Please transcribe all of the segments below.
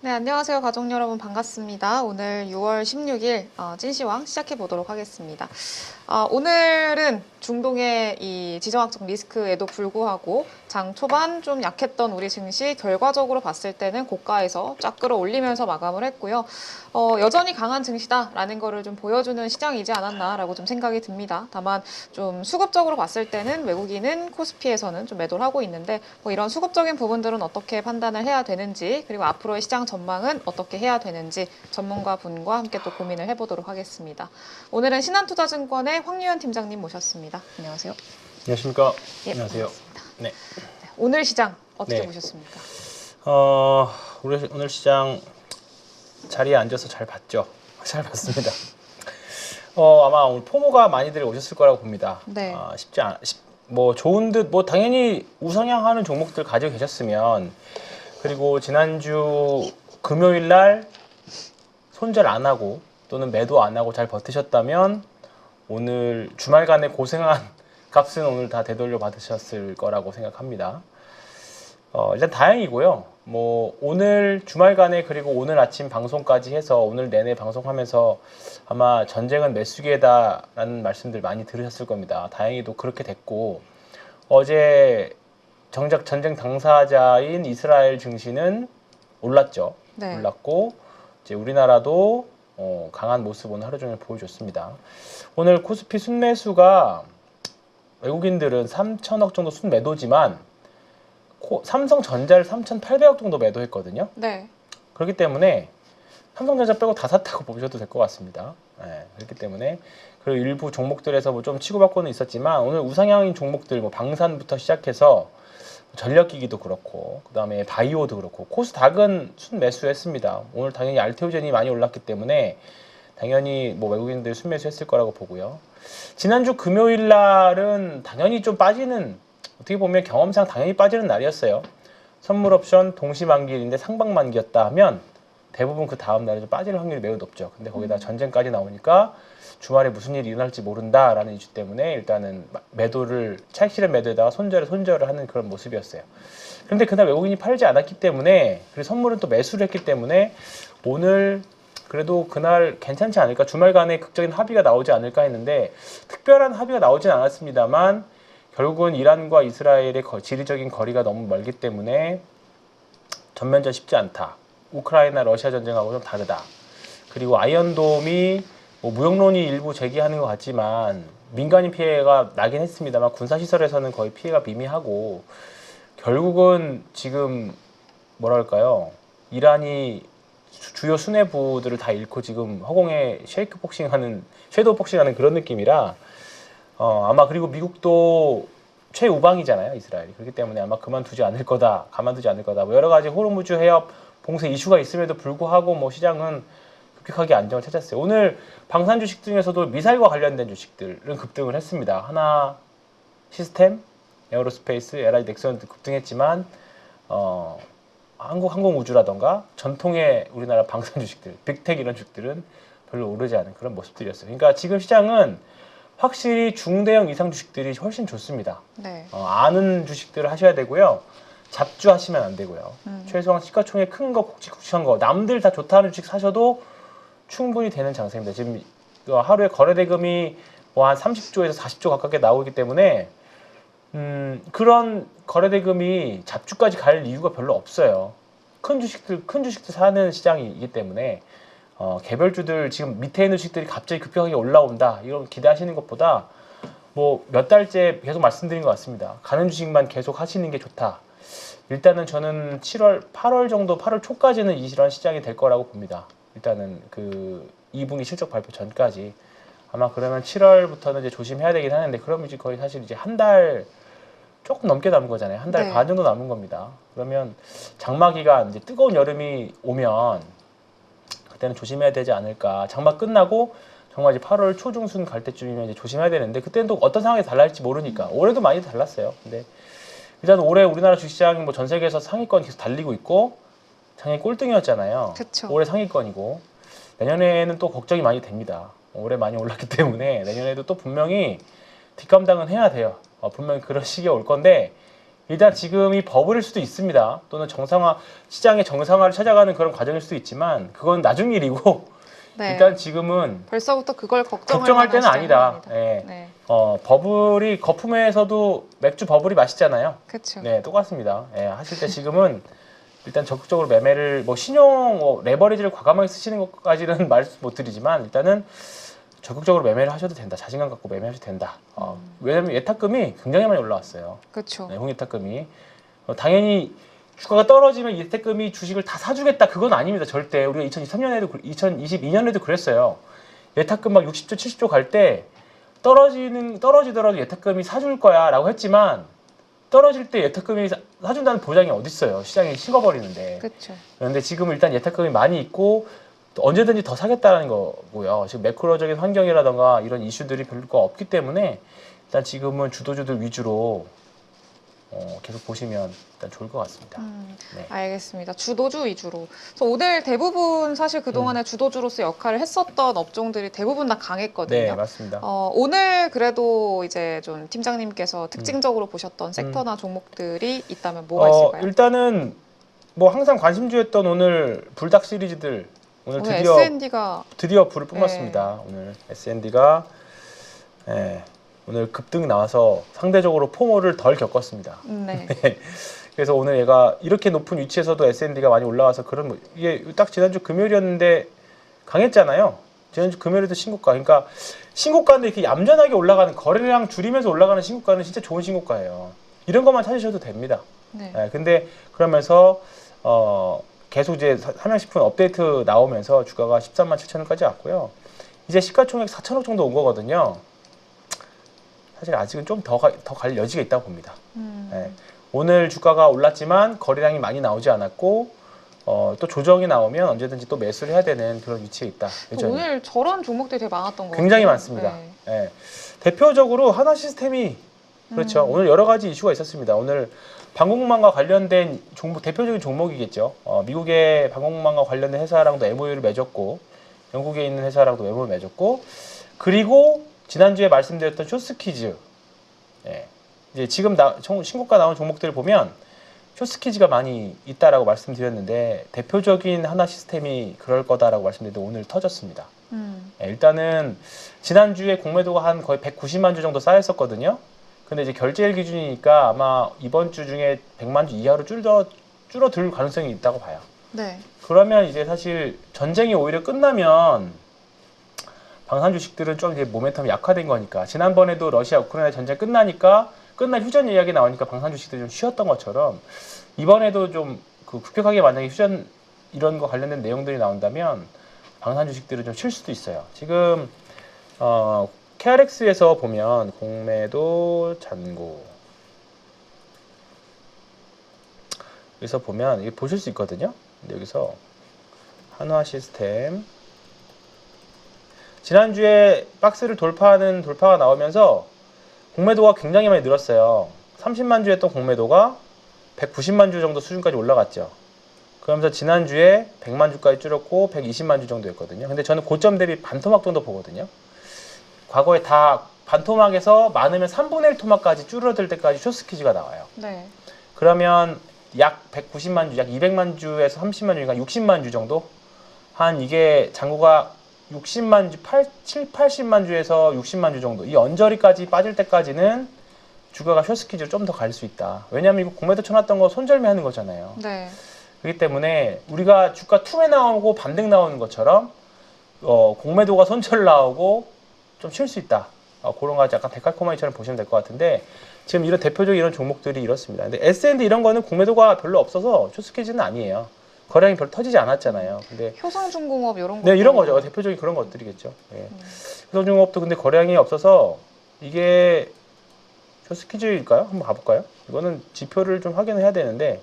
네, 안녕하세요. 가족 여러분 반갑습니다. 오늘 6월 16일 찐시황 시작해 보도록 하겠습니다. 오늘은 중동의 이 지정학적 리스크에도 불구하고 장 초반 좀 약했던 우리 증시 결과적으로 봤을 때는 고가에서 쫙 끌어올리면서 마감을 했고요. 여전히 강한 증시다라는 거를 좀 보여주는 시장이지 않았나라고 좀 생각이 듭니다. 다만 좀 수급적으로 봤을 때는 외국인은 코스피에서는 좀 매도를 하고 있는데 뭐 이런 수급적인 부분들은 어떻게 판단을 해야 되는지 그리고 앞으로의 시장 전망은 어떻게 해야 되는지 전문가 분과 함께 또 고민을 해보도록 하겠습니다. 오늘은 신한투자증권의 황유현 팀장님 모셨습니다. 안녕하세요. 안녕하십니까. 예, 안녕하세요. 반갑습니다. 네. 오늘 시장 어떻게 네. 보셨습니까? 오늘 시장 자리에 앉아서 잘 봤죠. 잘 봤습니다. 아마 오늘 포모가 많이들 오셨을 거라고 봅니다. 네. 뭐 좋은 듯 뭐 당연히 우상향하는 종목들 가지고 계셨으면 그리고 지난주 금요일 날 손절 안 하고 또는 매도 안 하고 잘 버티셨다면 오늘 주말간에 고생한 값은 오늘 다 되돌려 받으셨을 거라고 생각합니다. 일단 다행이고요. 뭐 오늘 주말간에 그리고 오늘 아침 방송까지 해서 오늘 내내 방송하면서 아마 전쟁은 메뚜기다라는 말씀들 많이 들으셨을 겁니다. 다행히도 그렇게 됐고 어제 정작 전쟁 당사자인 이스라엘 증시는 올랐죠. 네. 올랐고 이제 우리나라도 강한 모습 오늘 하루 종일 보여줬습니다. 오늘 코스피 순매수가 외국인들은 3천억 정도 순매도지만 삼성전자를 3,800억 정도 매도했거든요. 네. 그렇기 때문에 삼성전자 빼고 다 샀다고 보셔도 될 것 같습니다. 네, 그렇기 때문에 그리고 일부 종목들에서 뭐 좀 치고받고는 있었지만 오늘 우상향인 종목들 뭐 방산부터 시작해서 전력기기도 그렇고 그 다음에 바이오도 그렇고 코스닥은 순매수했습니다. 오늘 당연히 알테오젠이 많이 올랐기 때문에 당연히 뭐 외국인들 순매수했을 거라고 보고요. 지난주 금요일 날은 당연히 좀 빠지는 어떻게 보면 경험상 당연히 빠지는 날이었어요. 선물 옵션 동시만기일인데 상방만기였다 하면 대부분 그 다음 날에 좀 빠질 확률이 매우 높죠. 근데 거기다 전쟁까지 나오니까 주말에 무슨 일이 일어날지 모른다라는 이유 때문에 일단은 매도를 차익 실현 매도에다가 손절을 하는 그런 모습이었어요. 그런데 그날 외국인이 팔지 않았기 때문에 그리고 선물은 또 매수를 했기 때문에 오늘 그래도 그날 괜찮지 않을까 주말간에 극적인 합의가 나오지 않을까 했는데 특별한 합의가 나오진 않았습니다만 결국은 이란과 이스라엘의 지리적인 거리가 너무 멀기 때문에 전면전 쉽지 않다. 우크라이나 러시아 전쟁하고 좀 다르다. 그리고 아이언돔이 뭐 무역론이 일부 제기하는 것 같지만 민간인 피해가 나긴 했습니다만 군사시설에서는 거의 피해가 미미하고 결국은 지금 뭐랄까요 이란이 주요 수뇌부들을 다 잃고 지금 허공에 쉐이크 복싱하는 섀도우 복싱하는 그런 느낌이라 아마 그리고 미국도 최우방이잖아요 이스라엘이. 그렇기 때문에 아마 가만두지 않을 거다 뭐 여러 가지 호르무즈 해협 봉쇄 이슈가 있음에도 불구하고 뭐 시장은 급격하게 안정을 찾았어요. 오늘 방산 주식 중에서도 미사일과 관련된 주식들은 급등을 했습니다. 하나 시스템, 에어로스페이스, LI 넥슨 급등했지만 한국항공우주라던가 전통의 우리나라 방산 주식들, 빅텍 이런 주식들은 별로 오르지 않은 그런 모습들이었어요. 그러니까 지금 시장은 확실히 중대형 이상 주식들이 훨씬 좋습니다. 네. 아는 주식들을 하셔야 되고요. 잡주하시면 안 되고요. 최소한 시가총액 큰 거, 굵직굵직한 거, 남들 다 좋다는 주식 사셔도 충분히 되는 장세입니다. 지금 하루에 거래대금이 뭐 한 30조에서 40조 가깝게 나오기 때문에 그런 거래대금이 잡주까지 갈 이유가 별로 없어요. 큰 주식들 사는 시장이기 때문에 개별주들 지금 밑에 있는 주식들이 갑자기 급격하게 올라온다 이런 기대하시는 것보다 뭐 몇 달째 계속 말씀드린 것 같습니다. 가는 주식만 계속 하시는 게 좋다. 일단은 저는 8월 정도 8월 초까지는 이런 시장이 될 거라고 봅니다. 일단은 그 2분기 실적 발표 전까지 아마 그러면 7월부터는 이제 조심해야 되긴 하는데 그럼 이제 거의 사실 이제 한 달 조금 넘게 남은 거잖아요. 한 달 반 정도 남은 겁니다. 그러면 장마 기간 이제 뜨거운 여름이 오면 그때는 조심해야 되지 않을까. 장마 끝나고 정말 이제 8월 초중순 갈 때쯤이면 이제 조심해야 되는데 그때는 또 어떤 상황이 달라질지 모르니까 올해도 많이 달랐어요. 근데 일단 올해 우리나라 주식시장이 뭐 전 세계에서 상위권 계속 달리고 있고 작년 꼴등이었잖아요. 그쵸. 올해 상위권이고 내년에는 또 걱정이 많이 됩니다. 올해 많이 올랐기 때문에 내년에도 또 분명히 뒷감당은 해야 돼요. 분명히 그런 시기가 올 건데 일단 지금이 버블일 수도 있습니다. 또는 정상화, 시장의 정상화를 찾아가는 그런 과정일 수도 있지만 그건 나중 일이고 네. 일단 지금은 벌써부터 그걸 걱정할 때는 아니다. 예. 네. 버블이 거품에서도 맥주 버블이 맛있잖아요. 그렇죠. 네, 똑같습니다. 예, 하실 때 지금은 일단 적극적으로 매매를 뭐 신용 레버리지를 과감하게 쓰시는 것까지는 말씀 못 드리지만 일단은 적극적으로 매매를 하셔도 된다. 자신감 갖고 매매하셔도 된다. 왜냐면 예탁금이 굉장히 많이 올라왔어요. 그렇죠. 네, 홍예탁금이 당연히 주가가 떨어지면 예탁금이 주식을 다 사주겠다. 그건 아닙니다. 절대. 우리가 2023년에도 2022년에도 그랬어요. 예탁금 막 60조, 70조 갈 때 떨어지더라도 예탁금이 사줄 거야라고 했지만 떨어질 때 예탁금이 사준다는 보장이 어디 있어요? 시장이 식어버리는데. 그렇죠. 그런데 지금 일단 예탁금이 많이 있고 또 언제든지 더 사겠다는 거고요. 지금 매크로적인 환경이라던가 이런 이슈들이 별로 없기 때문에 일단 지금은 주도주들 위주로 계속 보시면 일단 좋을 것 같습니다. 네. 알겠습니다. 주도주 위주로. 그래서 오늘 대부분 사실 그동안에 주도주로서 역할을 했었던 업종들이 대부분 다 강했거든요. 네, 맞습니다. 오늘 그래도 이제 좀 팀장님께서 특징적으로 보셨던 섹터나 종목들이 있다면 뭐가 있을까요? 일단은 뭐 항상 관심주였던 오늘 불닭 시리즈들 오늘 드디어 불을 뿜었습니다. 오늘 S&D가 오늘 급등 나와서 상대적으로 포모를 덜 겪었습니다. 네. 네. 그래서 오늘 얘가 이렇게 높은 위치에서도 S&D가 많이 올라와서 이게 딱 지난주 금요일이었는데 강했잖아요. 지난주 금요일에도 신고가. 그러니까 신고가인데 이렇게 얌전하게 올라가는 거래량 줄이면서 올라가는 신고가는 진짜 좋은 신고가예요. 이런 것만 찾으셔도 됩니다. 네. 근데 그러면서 계속 이제 삼양식품 업데이트 나오면서 주가가 13만 7천 원까지 왔고요. 이제 시가총액 4천억 정도 온 거거든요. 사실 아직은 좀 더 갈 여지가 있다고 봅니다. 오늘 주가가 올랐지만 거래량이 많이 나오지 않았고 또 조정이 나오면 언제든지 또 매수를 해야 되는 그런 위치에 있다. 여전히. 오늘 저런 종목들이 되게 많았던 것 같아요. 굉장히 많습니다. 네. 대표적으로 하나시스템이 그렇죠. 오늘 여러 가지 이슈가 있었습니다. 오늘 방공망과 관련된 대표적인 종목이겠죠. 미국의 방공망과 관련된 회사랑도 MOU를 맺었고 영국에 있는 회사랑도 MOU를 맺었고 그리고 지난주에 말씀드렸던 쇼스키즈 이제 지금 신고가 나온 종목들을 보면 쇼스키즈가 많이 있다라고 말씀드렸는데 대표적인 하나 시스템이 그럴 거다라고 말씀드렸는데 오늘 터졌습니다. 일단은 지난주에 공매도가 한 거의 190만 주 정도 쌓였었거든요. 근데 이제 결제일 기준이니까 아마 이번 주 중에 100만 주 이하로 줄어들 가능성이 있다고 봐요. 네. 그러면 이제 사실 전쟁이 오히려 끝나면 방산 주식들은 좀 이제 모멘텀이 약화된 거니까 지난번에도 러시아 우크라이나 전쟁 끝날 휴전 이야기 나오니까 방산 주식들이 좀 쉬었던 것처럼 이번에도 좀 급격하게 만약에 휴전 이런 거 관련된 내용들이 나온다면 방산 주식들은 좀 쉴 수도 있어요. 지금 KRX에서 보면 공매도 잔고 여기서 보면 이게 보실 수 있거든요. 근데 여기서 한화 시스템 지난주에 박스를 돌파가 나오면서 공매도가 굉장히 많이 늘었어요. 30만 주 했던 공매도가 190만 주 정도 수준까지 올라갔죠. 그러면서 지난주에 100만 주까지 줄었고 120만 주 정도였거든요. 근데 저는 고점 대비 반토막 정도 보거든요. 과거에 다 반토막에서 많으면 3분의 1 토막까지 줄어들 때까지 쇼스키즈가 나와요. 네. 그러면 약 190만 주, 약 200만 주에서 30만 주니까 60만 주 정도? 이게 잔고가 60만 주, 80만 주에서 60만 주 정도. 이 언저리까지 빠질 때까지는 주가가 쇼스키즈로 좀 더 갈 수 있다. 왜냐하면 이거 공매도 쳐놨던 거 손절매 하는 거잖아요. 네. 그렇기 때문에 우리가 주가 투매 나오고 반등 나오는 것처럼 공매도가 손절 나오고 좀 쉴 수 있다. 그런 거 약간 데칼코마니처럼 보시면 될 것 같은데 지금 이런 대표적인 이런 종목들이 이렇습니다. 근데 S&D 이런 거는 공매도가 별로 없어서 쇼스키즈는 아니에요. 거래량이 별로 터지지 않았잖아요. 근데 효성중공업 이런 거. 네, 이런 거죠. 대표적인 그런 것들이겠죠. 예. 효성중공업도 근데 거래량이 없어서 이게 쇼스키즈일까요? 한번 가볼까요? 이거는 지표를 좀 확인을 해야 되는데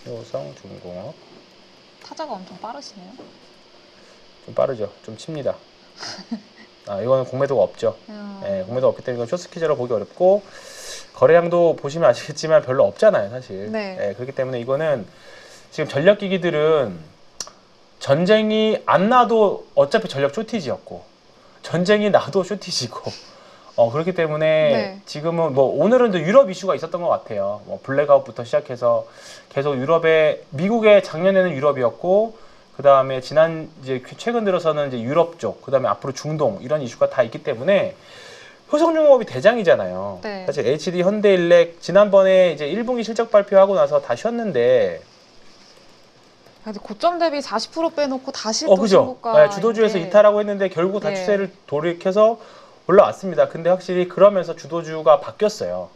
효성중공업 타자가 엄청 빠르시네요. 좀 빠르죠. 좀 칩니다. 이거는 공매도가 없죠. 예, 공매도가 없기 때문에 이건 쇼스키즈로 보기 어렵고 거래량도 보시면 아시겠지만 별로 없잖아요, 사실. 네. 예, 그렇기 때문에 이거는 지금 전력기기들은 전쟁이 안 나도 어차피 전력 쇼티지였고 전쟁이 나도 쇼티지고 그렇기 때문에 네. 지금은 뭐 오늘은 또 유럽 이슈가 있었던 것 같아요. 뭐 블랙아웃부터 시작해서 계속 미국의 작년에는 유럽이었고 그 다음에 이제 최근 들어서는 이제 유럽 쪽, 그 다음에 앞으로 중동 이런 이슈가 다 있기 때문에 효성중공업이 대장이잖아요. 네. 사실 HD 현대일렉 지난번에 이제 1분기 실적 발표하고 나서 다 쉬었는데 근데 고점 대비 40% 빼놓고 다시 또 그죠? 신고가 네, 주도주에서 이탈하고 했는데 결국 다 네. 추세를 돌이켜서 올라왔습니다. 근데 확실히 그러면서 주도주가 바뀌었어요.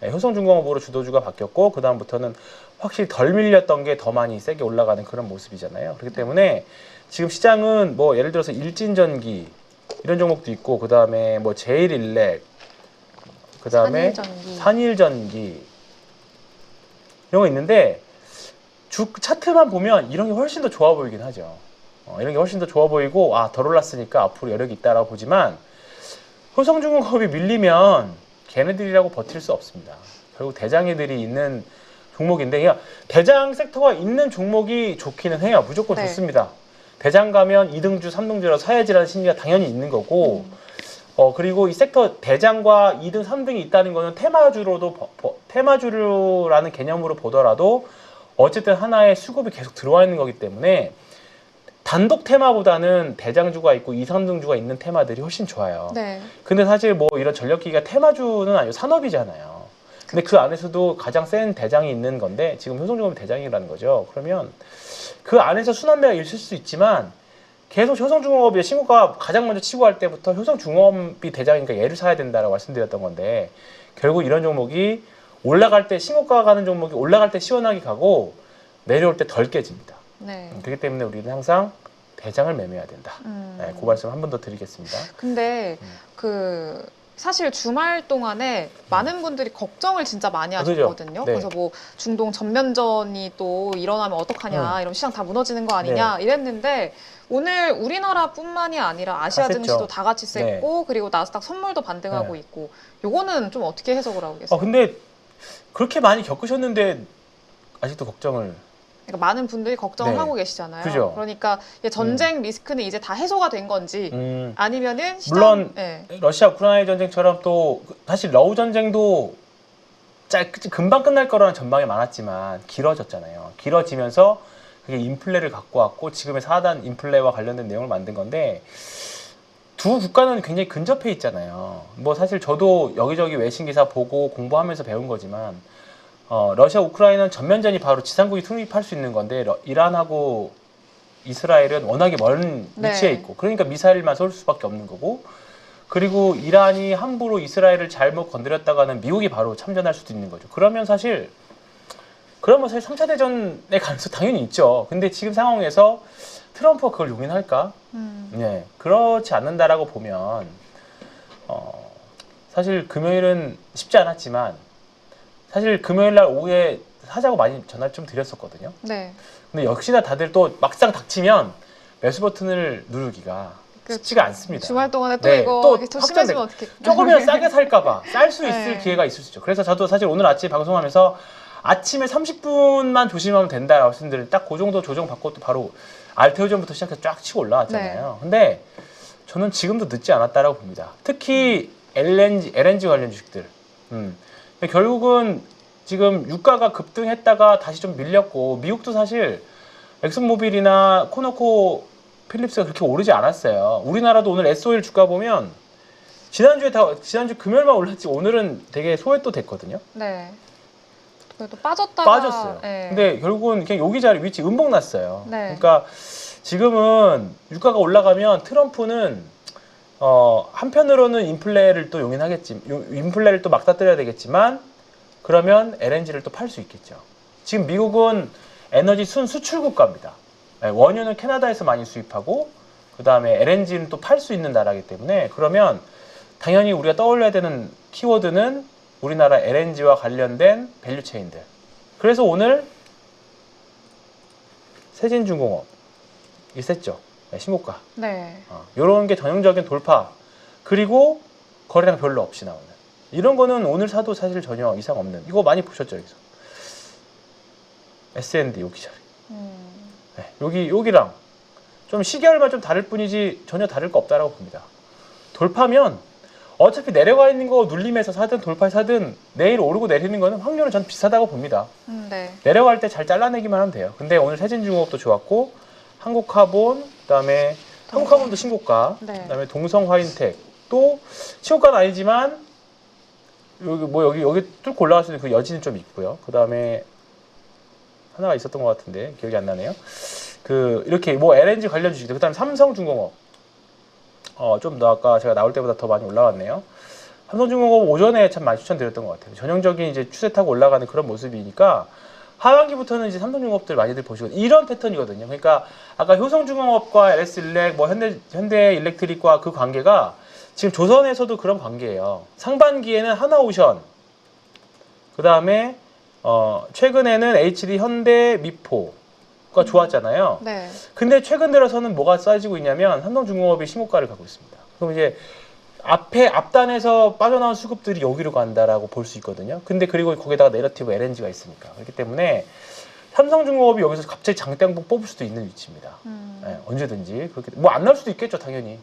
네, 효성중공업으로 주도주가 바뀌었고 그 다음부터는 확실히 덜 밀렸던 게 더 많이 세게 올라가는 그런 모습이잖아요. 그렇기 때문에 지금 시장은 뭐 예를 들어서 일진전기 이런 종목도 있고 그 다음에 뭐 제일일렉 그 다음에 산일전기 이런 거 있는데 주 차트만 보면 이런 게 훨씬 더 좋아 보이긴 하죠. 이런 게 훨씬 더 좋아 보이고 덜 올랐으니까 앞으로 여력이 있다라고 보지만 효성중공업이 밀리면 걔네들이라고 버틸 수 없습니다. 결국 대장애들이 있는 종목인데 그냥 대장 섹터가 있는 종목이 좋기는 해요. 무조건 네. 좋습니다. 대장 가면 2등주, 3등주라 사야지라는 심리가 당연히 있는 거고 그리고 이 섹터 대장과 2등, 3등이 있다는 거는 테마주라는 개념으로 보더라도 어쨌든 하나의 수급이 계속 들어와 있는 거기 때문에 단독 테마보다는 대장주가 있고 2, 3등주가 있는 테마들이 훨씬 좋아요. 네. 근데 사실 뭐 이런 전력기기가 테마주는 아니고 산업이잖아요. 근데 그 안에서도 가장 센 대장이 있는 건데 지금 효성중공업이 대장이라는 거죠. 그러면 그 안에서 순환매가 있을 수 있지만 계속 효성중공업이 신고가 가장 먼저 치고 할 때부터 효성중공업이 대장이니까 얘를 사야 된다라고 말씀드렸던 건데 결국 이런 종목이 올라갈 때 신고가 가는 종목이 올라갈 때 시원하게 가고 내려올 때 덜 깨집니다. 네. 그렇기 때문에 우리는 항상 대장을 매매해야 된다. 네, 그 말씀 한 번 더 드리겠습니다. 근데 사실 주말 동안에 많은 분들이 걱정을 진짜 많이 그죠? 하셨거든요. 네. 그래서 뭐 중동 전면전이 또 일어나면 어떡하냐, 이런 시장 다 무너지는 거 아니냐 이랬는데 오늘 우리나라뿐만이 아니라 아시아 셌죠. 증시도 다 같이 셌고 그리고 나스닥 선물도 반등하고 있고 요거는 좀 어떻게 해석을 하고 계세요? 근데 그렇게 많이 겪으셨는데 아직도 걱정을 그러니까 많은 분들이 걱정을 네. 하고 계시잖아요. 그죠. 그러니까 이게 전쟁 리스크는 이제 다 해소가 된 건지 아니면은 시장 물론 네. 러시아 우크라이나 전쟁처럼 또 사실 러우 전쟁도 금방 끝날 거라는 전망이 많았지만 길어졌잖아요. 길어지면서 그게 인플레를 갖고 왔고 지금의 4단 인플레와 관련된 내용을 만든 건데 두 국가는 굉장히 근접해 있잖아요. 뭐 사실 저도 여기저기 외신 기사 보고 공부하면서 배운 거지만 러시아 우크라이나는 전면전이 바로 지상국이 투입할 수 있는 건데 이란하고 이스라엘은 워낙에 먼 위치에 있고 그러니까 미사일만 쏠 수밖에 없는 거고 그리고 이란이 함부로 이스라엘을 잘못 건드렸다가는 미국이 바로 참전할 수도 있는 거죠. 그러면 사실 3차 대전의 가능성 당연히 있죠. 근데 지금 상황에서 트럼프가 그걸 용인할까? 네, 그렇지 않는다라고 보면 사실 금요일은 쉽지 않았지만 사실 금요일 날 오후에 사자고 많이 전화를 좀 드렸었거든요. 네. 근데 역시나 다들 또 막상 닥치면 매수 버튼을 누르기가 쉽지가 않습니다. 주말 동안에 또 네, 이거 또 더 심해지면 어떻게? 조금이라도 싸게 살까봐 쌀 수 있을 네. 기회가 있을 수 있죠. 그래서 저도 사실 오늘 아침 방송하면서 아침에 30분만 조심하면 된다라고 말씀드릴 딱 그 정도 조정 받고 또 바로 알테오전부터 시작해서 쫙 치고 올라왔잖아요. 근데 저는 지금도 늦지 않았다라고 봅니다. 특히 LNG 관련 주식들. 결국은 지금 유가가 급등했다가 다시 좀 밀렸고 미국도 사실 엑슨모빌이나 코노코 필립스가 그렇게 오르지 않았어요. 우리나라도 오늘 SOL 주가 보면 지난주 금요일만 올랐지 오늘은 되게 소외도 됐거든요. 네. 그래도 빠졌어요. 네. 근데 결국은 그냥 여기자리 위치 음봉 났어요. 네. 그러니까 지금은 유가가 올라가면 트럼프는 한편으로는 인플레를 또 용인하겠지, 인플레를 또 막다뜨려야 되겠지만 그러면 LNG를 또 팔 수 있겠죠. 지금 미국은 에너지 수출 국가입니다. 원유는 캐나다에서 많이 수입하고 그 다음에 LNG는 또 팔 수 있는 나라이기 때문에 그러면 당연히 우리가 떠올려야 되는 키워드는 우리나라 LNG와 관련된 밸류체인들. 그래서 오늘 세진중공업 있었죠. 신고가. 네. 이런 게 전형적인 돌파. 그리고 거래량 별로 없이 나오는. 이런 거는 오늘 사도 사실 전혀 이상 없는. 이거 많이 보셨죠, 여기서. S&D 여기 자리. 네, 여기랑 좀 시계열만 좀 다를 뿐이지 전혀 다를 거 없다라고 봅니다. 돌파면 어차피 내려가 있는 거 눌림에서 사든 돌파해서 사든 내일 오르고 내리는 거는 확률은 전 비슷하다고 봅니다. 네. 내려갈 때 잘 잘라내기만 하면 돼요. 근데 오늘 세진중공업도 좋았고 한국카본, 그다음에 한국카본도 신고가, 네. 그다음에 동성화인텍 또 신고가는 아니지만 여기 뚫고 올라갈 수 있는 그 여지는 좀 있고요. 그다음에 하나가 있었던 것 같은데 기억이 안 나네요. 이렇게 뭐 LNG 관련 주식들, 그다음에 삼성중공업 좀 더 아까 제가 나올 때보다 더 많이 올라왔네요. 삼성중공업 오전에 참 많이 추천드렸던 것 같아요. 전형적인 이제 추세 타고 올라가는 그런 모습이니까 하반기부터는 이제 삼성중공업들 많이들 보시고 이런 패턴이거든요. 그러니까 아까 효성중공업과 LS일렉, 뭐 현대일렉트릭과 그 관계가 지금 조선에서도 그런 관계예요. 상반기에는 하나오션, 그 다음에 최근에는 HD 현대 미포가 좋았잖아요. 네. 근데 최근 들어서는 뭐가 쌓여지고 있냐면 삼성중공업이 신고가를 가고 있습니다. 그럼 이제 앞단에서 빠져나온 수급들이 여기로 간다라고 볼 수 있거든요. 근데 그리고 거기다가 내러티브 LNG가 있으니까. 그렇기 때문에 삼성중공업이 여기서 갑자기 장대항복 뽑을 수도 있는 위치입니다. 네, 언제든지. 그렇게 뭐 안 나올 수도 있겠죠, 당연히.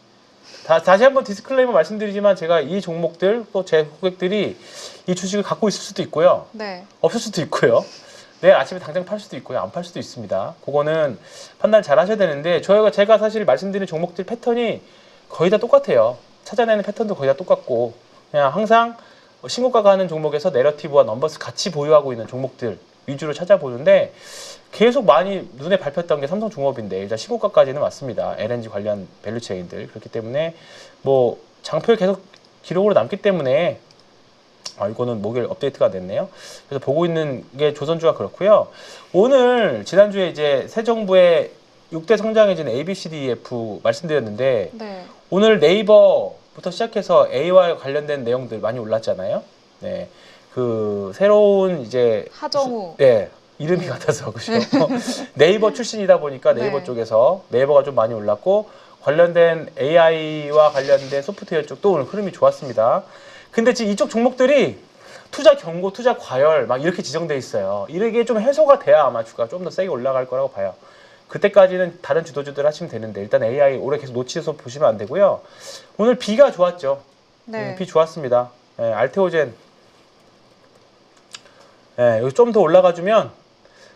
다시 한번 디스클레이머 말씀드리지만 제가 이 종목들 또 제 고객들이 이 주식을 갖고 있을 수도 있고요. 네. 없을 수도 있고요. 내일 아침에 당장 팔 수도 있고요. 안 팔 수도 있습니다. 그거는 판단 잘 하셔야 되는데 제가 사실 말씀드린 종목들 패턴이 거의 다 똑같아요. 찾아내는 패턴도 거의 다 똑같고 그냥 항상 신고가 가는 종목에서 내러티브와 넘버스 같이 보유하고 있는 종목들 위주로 찾아보는데 계속 많이 눈에 밟혔던 게 삼성중공업인데 일단 신고가까지는 왔습니다. LNG 관련 밸류체인들. 그렇기 때문에 뭐 장표에 계속 기록으로 남기 때문에 이거는 목요일 업데이트가 됐네요. 그래서 보고 있는 게 조선주가 그렇고요. 오늘 지난주에 이제 새 정부의 6대 성장해진 ABCDEF 말씀드렸는데 네. 오늘 네이버부터 시작해서 A와 관련된 내용들 많이 올랐잖아요. 네. 새로운 이제 하정우. 네. 이름이 같아서 그죠. 네이버 출신이다 보니까 네이버 네. 쪽에서 네이버가 좀 많이 올랐고 관련된 AI와 관련된 소프트웨어 쪽도 오늘 흐름이 좋았습니다. 근데 지금 이쪽 종목들이 투자 경고, 투자 과열 막 이렇게 지정돼 있어요. 이게 좀 해소가 돼야 아마 주가 좀 더 세게 올라갈 거라고 봐요. 그때까지는 다른 주도주들 하시면 되는데 일단 AI 올해 계속 놓치셔서 보시면 안 되고요. 오늘 B가 좋았죠. 네. B 좋았습니다. 네, 알테오젠. 네, 여기 좀 더 올라가주면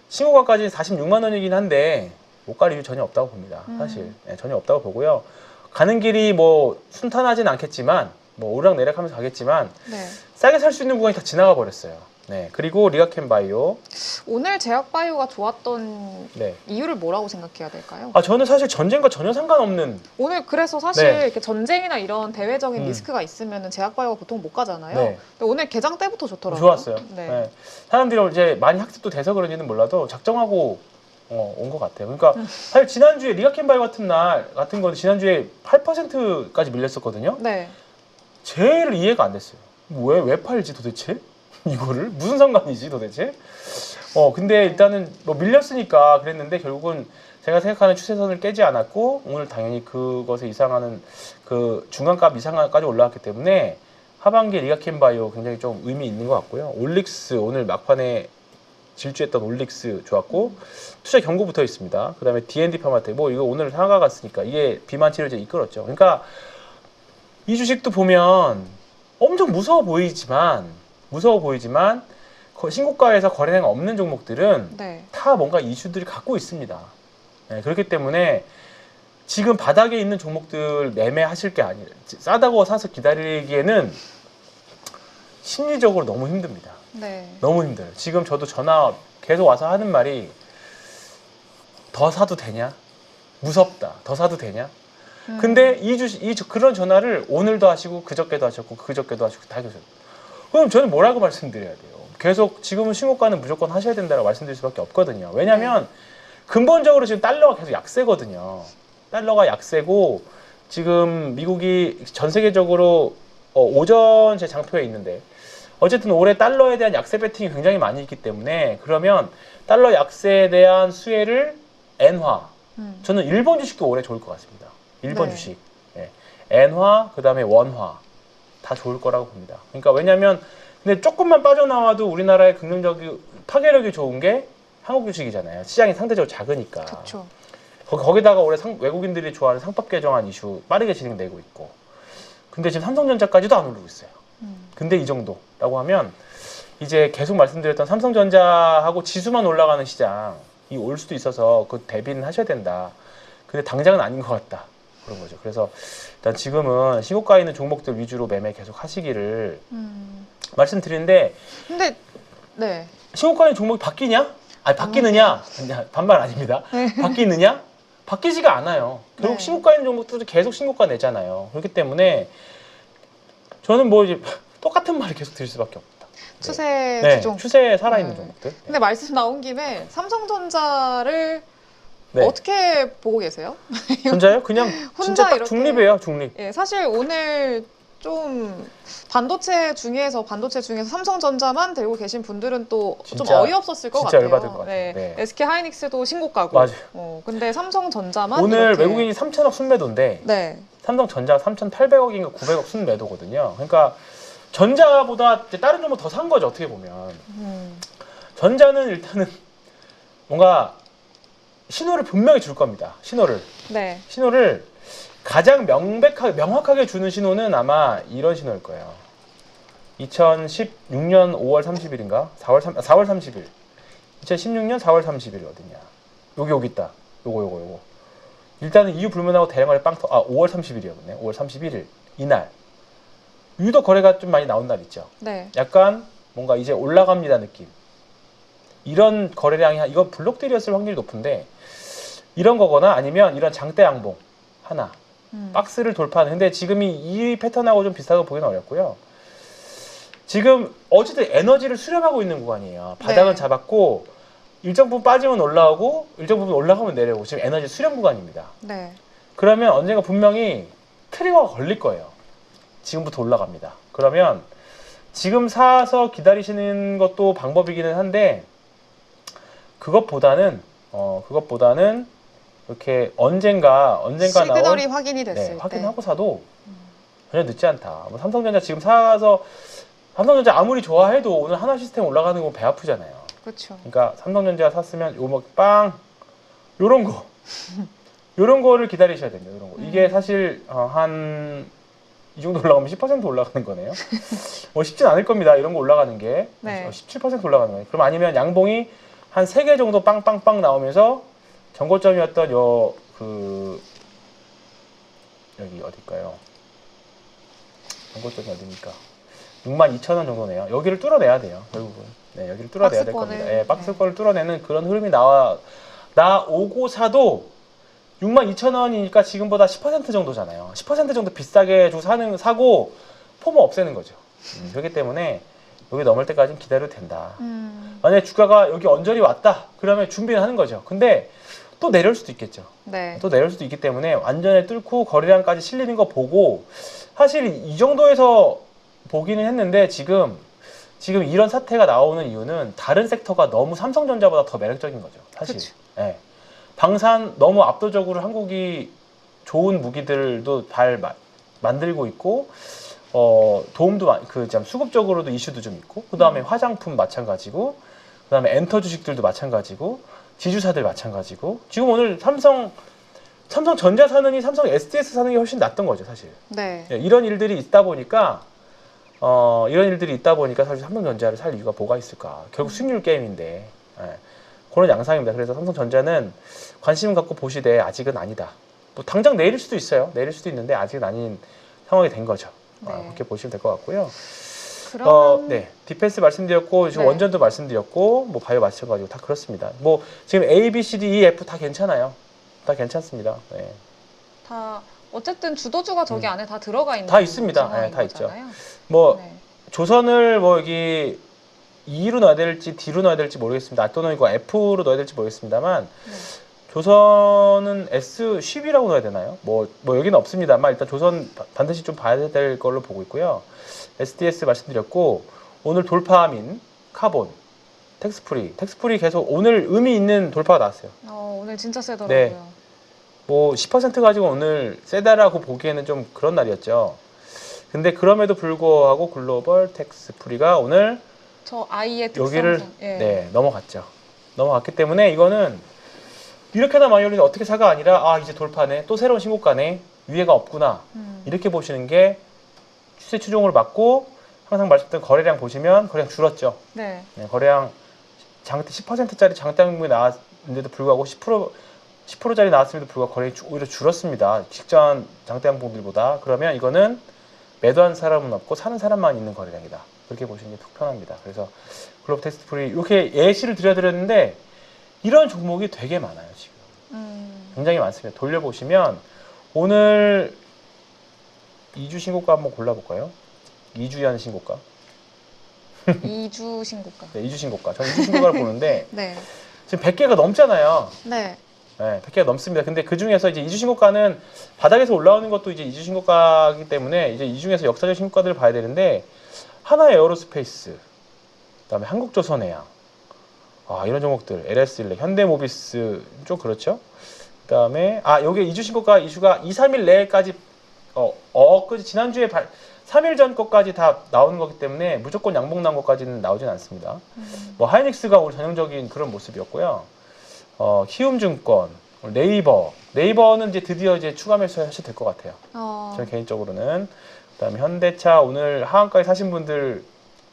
신고가까지 46만 원이긴 한데 못 갈 이유 전혀 없다고 봅니다. 사실 네, 전혀 없다고 보고요. 가는 길이 뭐 순탄하진 않겠지만 뭐 오르락내리락하면서 가겠지만 네. 싸게 살 수 있는 구간이 다 지나가 버렸어요. 네, 그리고 리가켄바이오. 오늘 제약바이오가 좋았던 네. 이유를 뭐라고 생각해야 될까요? 저는 사실 전쟁과 전혀 상관없는. 오늘 그래서 사실 네. 이렇게 전쟁이나 이런 대외적인 리스크가 있으면 제약바이오가 보통 못 가잖아요. 네. 근데 오늘 개장 때부터 좋더라고요. 좋았어요. 네. 네. 사람들이 이제 많이 학습도 돼서 그런지는 몰라도 작정하고 온 것 같아요. 그러니까 사실 지난주에 리가켄바이오 같은 거는 지난주에 8%까지 밀렸었거든요. 네. 제일 이해가 안 됐어요. 왜 팔지 도대체? 이거를? 무슨 상관이지 도대체? 근데 일단은 뭐 밀렸으니까 그랬는데 결국은 제가 생각하는 추세선을 깨지 않았고 오늘 당연히 그것에 이상하는 그 중간값 이상까지 올라왔기 때문에 하반기에 리가켄바이오 굉장히 좀 의미 있는 것 같고요. 올릭스 오늘 막판에 질주했던 올릭스 좋았고 투자 경고 붙어 있습니다. 그 다음에 D&D 파마텍 뭐 이거 오늘 상하가 갔으니까 이게 비만 치료제 이끌었죠. 그러니까 이 주식도 보면 엄청 무서워 보이지만 신고가에서 거래량이 없는 종목들은 네. 다 뭔가 이슈들이 갖고 있습니다. 네, 그렇기 때문에 지금 바닥에 있는 종목들 매매하실 게 아니라 싸다고 사서 기다리기에는 심리적으로 너무 힘듭니다. 네. 너무 힘들어요. 지금 저도 전화 계속 와서 하는 말이 더 사도 되냐? 무섭다. 더 사도 되냐? 근데 그런 전화를 오늘도 하시고 그저께도 하셨고 다 하셨어요. 그럼 저는 뭐라고 말씀드려야 돼요? 계속 지금은 신고가는 무조건 하셔야 된다고 말씀드릴 수밖에 없거든요. 왜냐하면 근본적으로 지금 달러가 계속 약세거든요. 달러가 약세고 지금 미국이 전 세계적으로 오전 제 장표에 있는데 어쨌든 올해 달러에 대한 약세 배팅이 굉장히 많이 있기 때문에 그러면 달러 약세에 대한 수혜를 엔화. 저는 일본 주식도 올해 좋을 것 같습니다. 일본 네. 주식. 네. 엔화, 그 다음에 원화. 다 좋을 거라고 봅니다. 그러니까 왜냐면 근데 조금만 빠져나와도 우리나라의 긍정적인 파괴력이 좋은 게 한국 주식이잖아요. 시장이 상대적으로 작으니까. 그렇죠. 거기다가 올해 외국인들이 좋아하는 상법 개정안 이슈 빠르게 진행되고 있고 근데 지금 삼성전자까지도 안 오르고 있어요. 근데 이 정도라고 하면 이제 계속 말씀드렸던 삼성전자하고 지수만 올라가는 시장이 올 수도 있어서 그 대비는 하셔야 된다. 근데 당장은 아닌 것 같다. 그런 거죠. 그래서 일단 지금은 신고가 있는 종목들 위주로 매매 계속 하시기를 말씀드리는데, 근데 네. 신고가 있는 종목이 바뀌냐? 아니, 바뀌느냐? 반말 아닙니다. 바뀌느냐? 바뀌지가 않아요. 결국 네. 신고가 있는 종목들도 계속 신고가 내잖아요. 그렇기 때문에 저는 뭐 이제 똑같은 말을 계속 드릴 수밖에 없다. 추세 네, 주종. 추세에 살아있는 네. 종목들. 근데 말씀 나온 김에 삼성전자를 네. 어떻게 보고 계세요? 전자요? 그냥 혼자 진짜 딱 이렇게- 중립이에요, 중립. 예, 사실 오늘 좀 반도체 중에서 삼성전자만 들고 계신 분들은 또 좀 진짜- 어이없었을 것 진짜 같아요. 열받을 것 같아요. 네. SK 하이닉스도 신고가고. 맞아요. 근데 삼성전자만 오늘 이렇게- 외국인이 3천억 순매도인데 네. 삼성전자가 3,800억인가 900억 순매도거든요. 그러니까 전자보다 이제 다른 종목 더 산 거죠, 어떻게 보면. 전자는 일단은 뭔가 신호를 분명히 줄 겁니다. 네. 신호를 가장 명확하게 주는 신호는 아마 이런 신호일 거예요. 2016년 5월 30일인가? 4월 30일. 2016년 4월 30일 어디냐? 여기 있다. 요거. 일단은 이유 불문하고 대량거래 5월 30일이었네. 5월 31일. 이날. 유독 거래가 좀 많이 나온 날 있죠. 네. 약간 뭔가 이제 올라갑니다 느낌. 이런 거래량이 이거 블록들이었을 확률이 높은데 이런 거거나 아니면 이런 장대 양봉 하나 박스를 돌파하는. 근데 지금이 이 패턴하고 좀 비슷하다고 보기는 어렵고요. 지금 어쨌든 에너지를 수렴하고 있는 구간이에요. 바닥은 네. 잡았고 일정 부분 빠지면 올라오고 일정 부분 올라가면 내려오고 지금 에너지 수렴 구간입니다. 네. 그러면 언젠가 분명히 트리거가 걸릴 거예요. 지금부터 올라갑니다. 그러면 지금 사서 기다리시는 것도 방법이기는 한데 그것보다는 이렇게 언젠가 시그널이 나올 확인이 됐을 때. 확인하고 사도 전혀 늦지 않다. 뭐 삼성전자 지금 사서 삼성전자 아무리 좋아해도 오늘 하나 시스템 올라가는 거 배 아프잖아요. 그렇죠. 그러니까 삼성전자 샀으면 요뭐빵 요런 거 요런 거를 기다리셔야 됩니다. 요런 거. 이게 사실 한 이 정도 올라가면 10% 올라가는 거네요. 쉽진 않을 겁니다. 이런 거 올라가는 게. 네. 17% 올라가는 거예요. 그럼 아니면 양봉이 한 3개 정도 빵빵빵 나오면서 전고점이었던 여기 어딜까요? 전고점이 어디입니까? 62,000원 정도네요. 여기를 뚫어내야 돼요. 결국은. 네, 여기를 뚫어내야 될 박스권을. 겁니다. 네, 박스권을 뚫어내는 그런 흐름이 나오고 사도 62,000원이니까 지금보다 10% 정도잖아요. 10% 정도 비싸게 주고 사고 포모 없애는 거죠. 그렇기 때문에 여기 넘을 때까지는 기다려도 된다. 만약에 주가가 여기 언저리 왔다. 그러면 준비는 하는 거죠. 근데 또 내려올 수도 있겠죠. 네. 또 내려올 수도 있기 때문에 완전히 뚫고 거래량까지 실리는 거 보고 사실 이 정도에서 보기는 했는데 지금 이런 사태가 나오는 이유는 다른 섹터가 너무 삼성전자보다 더 매력적인 거죠. 사실. 그쵸. 네. 방산 너무 압도적으로 한국이 좋은 무기들도 만들고 있고 도움도 수급적으로도 이슈도 좀 있고 그다음에 화장품 마찬가지고 그다음에 엔터 주식들도 마찬가지고 지주사들 마찬가지고 지금 오늘 삼성전자 사느니 삼성 SDS 사는 게 훨씬 낫던 거죠 사실. 네. 이런 일들이 있다 보니까 사실 삼성전자를 살 이유가 뭐가 있을까? 결국 수익률 게임인데 그런 양상입니다. 그래서 삼성전자는 관심 갖고 보시되 아직은 아니다. 뭐 당장 내릴 수도 있어요. 내릴 수도 있는데 아직은 아닌 상황이 된 거죠. 네. 그렇게 보시면 될 것 같고요. 그러면 네, 디펜스 말씀드렸고 지금 네. 원전도 말씀드렸고 뭐 바이오 마찬가지고 다 그렇습니다. 뭐 지금 A, B, C, D, E, F 다 괜찮아요. 다 괜찮습니다. 네. 다 어쨌든 주도주가 저기 안에 다 들어가 있는 다 있습니다. 상황인 네, 다 있죠. 거잖아요. 뭐 네. 조선을 뭐 여기 E로 넣어야 될지 D로 넣어야 될지 모르겠습니다. 또는 이거 F로 넣어야 될지 모르겠습니다만 네. 조선은 S10이라고 넣어야 되나요? 뭐 여기는 없습니다만 일단 조선 반드시 좀 봐야 될 걸로 보고 있고요. SDS 말씀드렸고 오늘 돌파민, 카본, 텍스프리 계속 오늘 의미 있는 돌파가 나왔어요. 오늘 진짜 세더라고요. 네. 뭐 10% 가지고 오늘 세다라고 보기에는 좀 그런 날이었죠. 근데 그럼에도 불구하고 글로벌 텍스프리가 오늘 저 아이의 여기를 특성상. 예. 넘어갔죠. 넘어갔기 때문에 이거는 이렇게나 많이 올리는 어떻게 사가 아니라 이제 돌파네 또 새로운 신고가네 위에가 없구나 이렇게 보시는 게 추세 추종으로 맞고 항상 말씀드린 거래량 보시면 거래량 줄었죠. 네. 네, 거래량 장대 10%짜리 장대항목이 나왔는데도 불구하고 10%짜리 나왔음에도 불구하고 거래량이 오히려 줄었습니다. 직전 장대항목들보다. 그러면 이거는 매도한 사람은 없고 사는 사람만 있는 거래량이다. 그렇게 보시는 게 편합니다. 그래서 글로벌 텍스트풀이 이렇게 예시를 드렸는데 이런 종목이 되게 많아요. 지금 굉장히 많습니다. 돌려보시면 오늘 2주 신고가 한번 골라볼까요? 2주연 신고가. 2주 신고가. 네, 2주 신고가. 저는 2주 신고가를 보는데 네. 지금 100개가 넘잖아요. 네. 네, 100개가 넘습니다. 근데 그 중에서 이제 2주 신고가는 바닥에서 올라오는 것도 이제 2주 신고가이기 때문에 이제 이 중에서 역사적 신고가들을 봐야 되는데 하나 에어로스페이스, 그다음에 한국조선해양, 이런 종목들, LS일렉, 현대모비스 좀 그렇죠. 그다음에 요게 2주 신고가 이슈가 2, 3일 내까지 그 지난주에 3일 전 것까지 다 나오는 거기 때문에 무조건 양봉 난 것까지는 나오진 않습니다. 뭐 하이닉스가 오늘 전형적인 그런 모습이었고요. 키움증권, 네이버는 이제 드디어 이제 추가 매수하셔도 될 것 같아요. 저는 개인적으로는. 그다음에 현대차 오늘 하한가에 사신 분들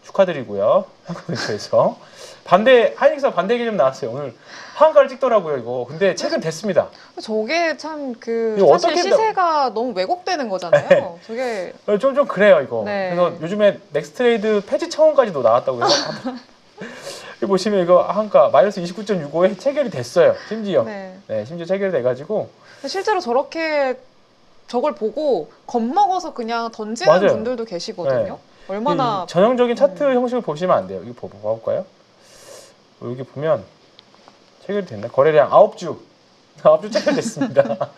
축하드리고요. 한국은행에서 반대 하이닉스가 반대 개념 나왔어요. 오늘 하한가를 찍더라고요 이거. 근데 최근 됐습니다. 저게 참 이거 사실 어떻게 시세가 너무 왜곡되는 거잖아요. 네. 저게 좀 그래요 이거. 네. 그래서 요즘에 넥스트레이드 폐지 청원까지도 나왔다고 해서 여기 보시면 이거 한가 마이너스 29.65에 체결이 됐어요. 심지어. 네. 네, 심지어 체결이 돼가지고. 실제로 저걸 보고 겁먹어서 그냥 던지는 맞아요. 분들도 계시거든요. 네. 얼마나 이 전형적인 차트 형식을 보시면 안 돼요. 이거 봐볼까요? 여기 보면 체결이 됐나? 거래량 9주. 9주 체결됐습니다.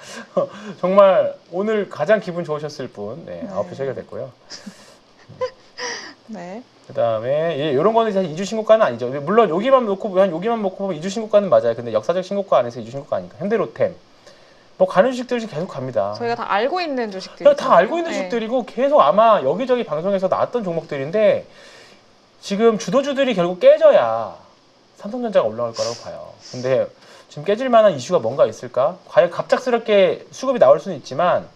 정말 오늘 가장 기분 좋으셨을 분. 네, 9주 체결됐고요. 네. 그 다음에 이런 거는 사실 2주 신고가는 아니죠. 물론 여기만 놓고 보면 2주 신고가는 맞아요. 근데 역사적 신고가 안에서 2주 신고가 아니까. 현대로템. 뭐 가는 주식들이 계속 갑니다. 저희가 다 알고 있는 주식들이 다 알고 있는 주식들이고 계속 아마 여기저기 방송에서 나왔던 종목들인데 지금 주도주들이 결국 깨져야 삼성전자가 올라갈 거라고 봐요. 근데 지금 깨질 만한 이슈가 뭔가 있을까? 과연 갑작스럽게 수급이 나올 수는 있지만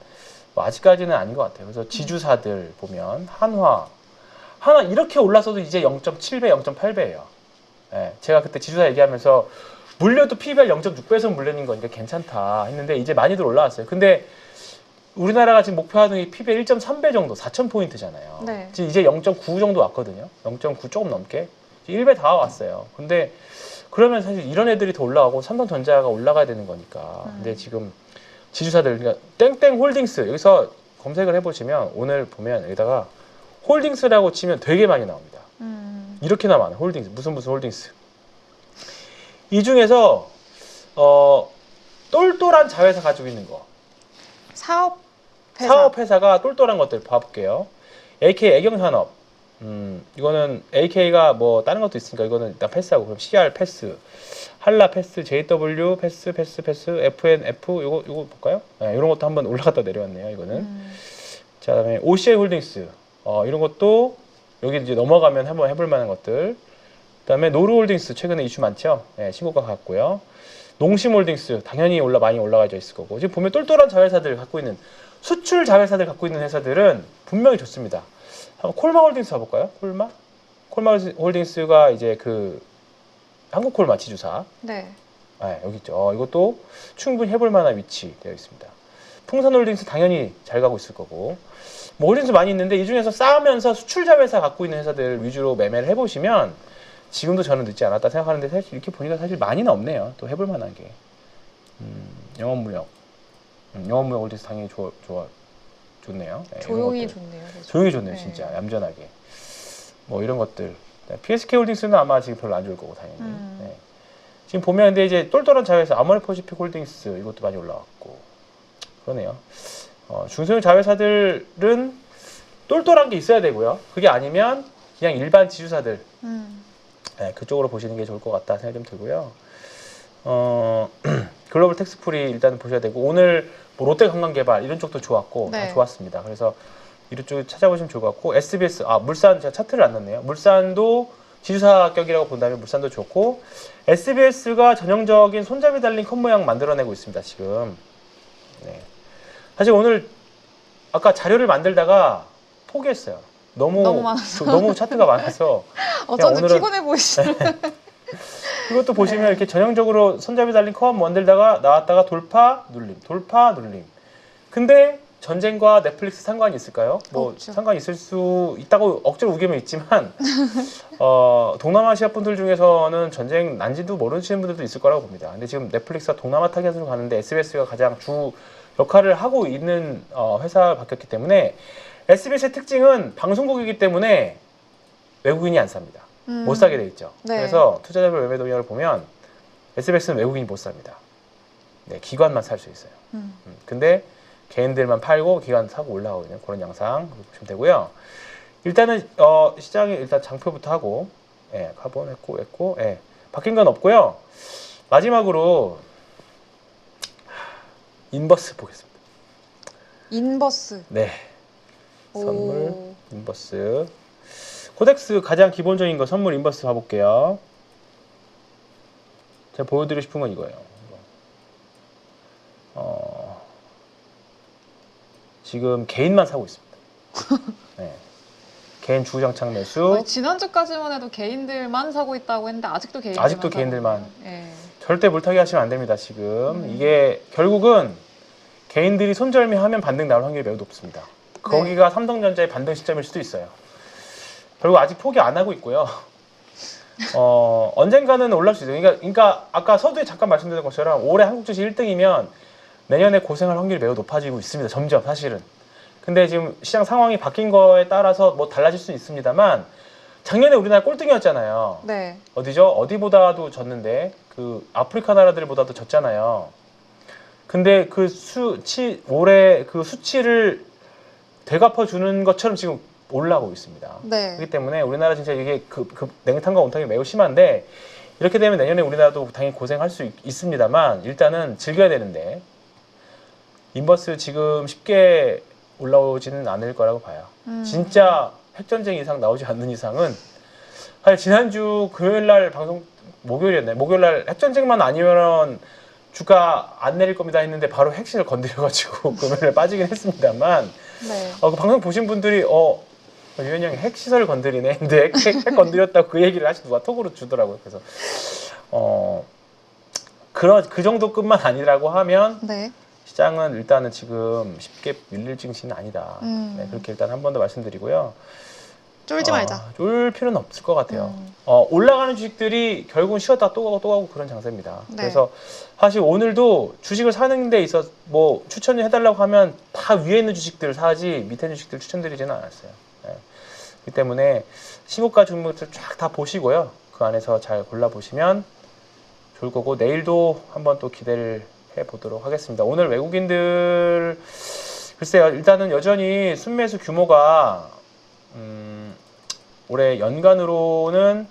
뭐 아직까지는 아닌 것 같아요. 그래서 지주사들 보면 한화 이렇게 올랐어도 이제 0.7배, 0.8배예요. 네, 제가 그때 지주사 얘기하면서 물려도 PBR 0.6배에서 물리는 거니까 괜찮다 했는데 이제 많이들 올라왔어요. 근데 우리나라가 지금 목표하는 게 PBR 1.3배 정도, 4,000포인트잖아요. 네. 지금 이제 0.9 정도 왔거든요. 0.9 조금 넘게. 1배 다 왔어요. 근데 그러면 사실 이런 애들이 더 올라가고 삼성전자가 올라가야 되는 거니까. 근데 지금 지주사들, 그러니까 땡땡 홀딩스, 여기서 검색을 해보시면 오늘 보면 여기다가 홀딩스라고 치면 되게 많이 나옵니다. 이렇게나 많아요. 홀딩스. 무슨 홀딩스. 이 중에서 똘똘한 자회사 가지고 있는 거. 사업회사가 똘똘한 것들 봐볼게요. AK 애경산업. 이거는 AK가 뭐 다른 것도 있으니까 이거는 일단 패스하고 그럼 CR 패스, 한라 패스, JW 패스, FNF 요거 볼까요? 네, 이런 것도 한번 올라갔다 내려왔네요. 이거는. 자, 그다음에 OCI 홀딩스. 이런 것도 여기 이제 넘어가면 한번 해볼 만한 것들. 그다음에 노르홀딩스 최근에 이슈 많죠. 네, 신고가 갔고요. 농심홀딩스 당연히 많이 올라가져 있을 거고. 지금 보면 똘똘한 자회사들 갖고 있는 수출 자회사들 갖고 있는 회사들은 분명히 좋습니다. 한번 콜마홀딩스 가볼까요? 콜마홀딩스가 이제 그 한국콜마 지주사. 네. 네, 여기 있죠. 이것도 충분히 해볼 만한 위치 되어 있습니다. 풍산홀딩스 당연히 잘 가고 있을 거고. 뭐 홀딩스 많이 있는데 이 중에서 쌓으면서 수출 자회사 갖고 있는 회사들 위주로 매매를 해보시면 지금도 저는 늦지 않았다 생각하는데 사실 이렇게 보니까 사실 많이는 없네요. 또 해볼 만한 게. 영업무역 홀딩스 당연히 좋네요. 네, 조용히 좋네요. 조용히 좋네요. 네. 진짜 얌전하게. 뭐 이런 것들. PSK 홀딩스는 아마 지금 별로 안 좋을 거고 당연히. 네. 지금 보면 근데 이제 똘똘한 자회사 아모레퍼시픽 홀딩스 이것도 많이 올라왔고 그러네요. 중소형 자회사들은 똘똘한 게 있어야 되고요. 그게 아니면 그냥 일반 지주사들 네, 그쪽으로 보시는 게 좋을 것 같다 생각이 좀 들고요. 글로벌 텍스풀이 일단 보셔야 되고 오늘 뭐 롯데관광개발 이런 쪽도 좋았고 네. 다 좋았습니다. 그래서 이런 쪽 찾아보시면 좋을 것 같고 SBS 물산 제가 차트를 안 넣네요. 물산도 지주사격이라고 본다면 물산도 좋고 SBS가 전형적인 손잡이 달린 컷 모양 만들어내고 있습니다. 지금 네. 사실 오늘 아까 자료를 만들다가 포기했어요. 너무 많아서. 너무 차트가 많아서. 어쩐지 오늘은- 피곤해 보이시네. 이것도 보시면 네. 이렇게 전형적으로 손잡이 달린 컵 만들다가 나왔다가 돌파 눌림, 돌파 눌림. 근데 전쟁과 넷플릭스 상관이 있을까요? 뭐 없죠. 상관이 있을 수 있다고 억지로 우기면 있지만 동남아시아 분들 중에서는 전쟁 난지도 모르시는 분들도 있을 거라고 봅니다. 근데 지금 넷플릭스가 동남아 타겟으로 가는데 SBS가 가장 주 역할을 하고 있는 회사가 바뀌었기 때문에 SBS의 특징은 방송국이기 때문에 외국인이 안 삽니다. 못 사게 돼 있죠. 네. 그래서 투자자별 매매 동향을 보면 SBS는 외국인이 못 삽니다. 네, 기관만 살 수 있어요. 근데 개인들만 팔고 기관 사고 올라가고 있는 그런 양상 보시면 되고요. 일단은 시장이 일단 장표부터 하고, 예, 카본 했고, 예, 바뀐 건 없고요. 마지막으로 인버스 보겠습니다. 인버스. 네, 선물 오. 인버스. 코덱스 가장 기본적인 거 선물 인버스 봐볼게요. 제가 보여드리고 싶은 건 이거예요. 지금 개인만 사고 있습니다. 네. 개인 주장창 매수. 아니, 지난주까지만 해도 개인들만 사고 있다고 했는데 아직도 개인들만. 아직도 사고 개인들만. 있네요. 예. 절대 물타기 하시면 안 됩니다. 지금 이게 결국은 개인들이 손절매하면 반등 나올 확률이 매우 높습니다. 거기가 삼성전자의 반등 시점일 수도 있어요. 결국 아직 포기 안 하고 있고요. 언젠가는 올라올 수 있어요. 그러니까 아까 서두에 잠깐 말씀드린 것처럼 올해 한국 주식 1등이면 내년에 고생할 확률이 매우 높아지고 있습니다. 점점 사실은. 근데 지금 시장 상황이 바뀐 거에 따라서 뭐 달라질 수는 있습니다만 작년에 우리나라 꼴등이었잖아요. 네. 어디죠? 어디보다도 졌는데 그 아프리카 나라들보다도 졌잖아요. 근데 그 올해 그 수치를 되갚아 주는 것처럼 지금 올라오고 있습니다. 네. 그렇기 때문에 우리나라 진짜 이게 그 냉탕과 온탕이 매우 심한데 이렇게 되면 내년에 우리나라도 당연히 고생할 수 있습니다만 일단은 즐겨야 되는데 인버스 지금 쉽게 올라오지는 않을 거라고 봐요. 진짜 핵전쟁 이상 나오지 않는 이상은 사실 지난주 금요일날 방송 목요일이었나요? 목요일날 핵전쟁만 아니면 주가 안 내릴 겁니다 했는데 바로 핵실을 건드려가지고 금요일에 빠지긴 했습니다만 네. 그 방송 보신 분들이 유현이 형이 핵시설 건드리네 근데 핵 건드렸다고 그 얘기를 하시 누가 톡으로 주더라고요. 그래서 그 정도 끝만 아니라고 하면 네. 시장은 일단은 지금 쉽게 밀릴 증시는 아니다. 네, 그렇게 일단 한 번 더 말씀드리고요. 쫄지 말자. 쫄 필요는 없을 것 같아요. 올라가는 주식들이 결국은 쉬었다 또 가고 그런 장세입니다. 네. 그래서 사실 오늘도 주식을 사는 데 있어서 뭐 추천을 해달라고 하면 다 위에 있는 주식들을 사지 밑에 있는 주식들 추천드리지는 않았어요. 네. 그렇기 때문에 신고가 종목들 쫙 다 보시고요. 그 안에서 잘 골라보시면 좋을 거고 내일도 한번 또 기대를 해보도록 하겠습니다. 오늘 외국인들 글쎄요. 일단은 여전히 순매수 규모가 올해 연간으로는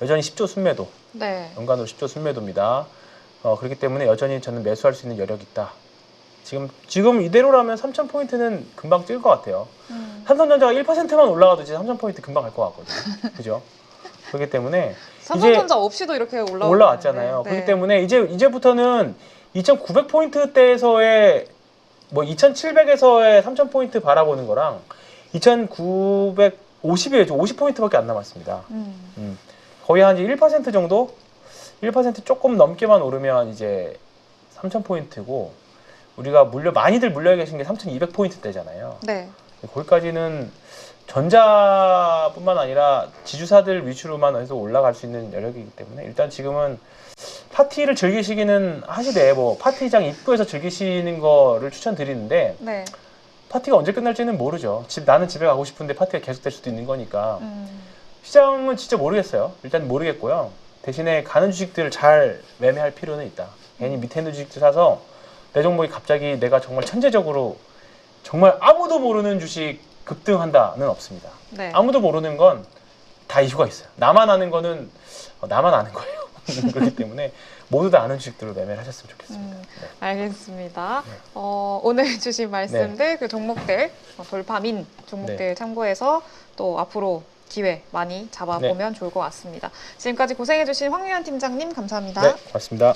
여전히 10조 순매도, 네. 연간으로 10조 순매도입니다. 그렇기 때문에 여전히 저는 매수할 수 있는 여력이 있다. 지금 이대로라면 3,000포인트는 금방 뛸 것 같아요. 삼성전자가 1%만 올라가도 이제 3,000포인트 금방 갈 것 같거든요. 그죠? 그렇기 때문에 삼성전자 없이도 이렇게 올라왔잖아요. 네. 그렇기 때문에 이제부터는 2,900포인트대에서의 뭐 2,700에서의 3,000포인트 바라보는 거랑 2,950에 50포인트밖에 안 남았습니다. 거의 한 1% 정도? 1% 조금 넘게만 오르면 이제 3,000포인트고 우리가 많이들 물려 계신 게 3,200포인트대잖아요. 네. 거기까지는 전자뿐만 아니라 지주사들 위주로만 해서 올라갈 수 있는 여력이기 때문에 일단 지금은 파티를 즐기시기는 하시되 뭐 파티장 입구에서 즐기시는 거를 추천드리는데 네. 파티가 언제 끝날지는 모르죠. 나는 집에 가고 싶은데 파티가 계속될 수도 있는 거니까 시장은 진짜 모르겠어요. 일단 모르겠고요. 대신에 가는 주식들을 잘 매매할 필요는 있다. 괜히 밑에 있는 주식들 사서 내 종목이 갑자기 내가 정말 천재적으로 정말 아무도 모르는 주식 급등한다는 없습니다. 네. 아무도 모르는 건 다 이유가 있어요. 나만 아는 거는 나만 아는 거예요. 그렇기 때문에 모두 다 아는 주식들을 매매를 하셨으면 좋겠습니다. 네. 알겠습니다. 오늘 주신 말씀들 그 종목들 돌파민 종목들 참고해서 또 앞으로 기회 많이 잡아보면 좋을 것 같습니다. 지금까지 고생해주신 황유한 팀장님 감사합니다. 네, 고맙습니다.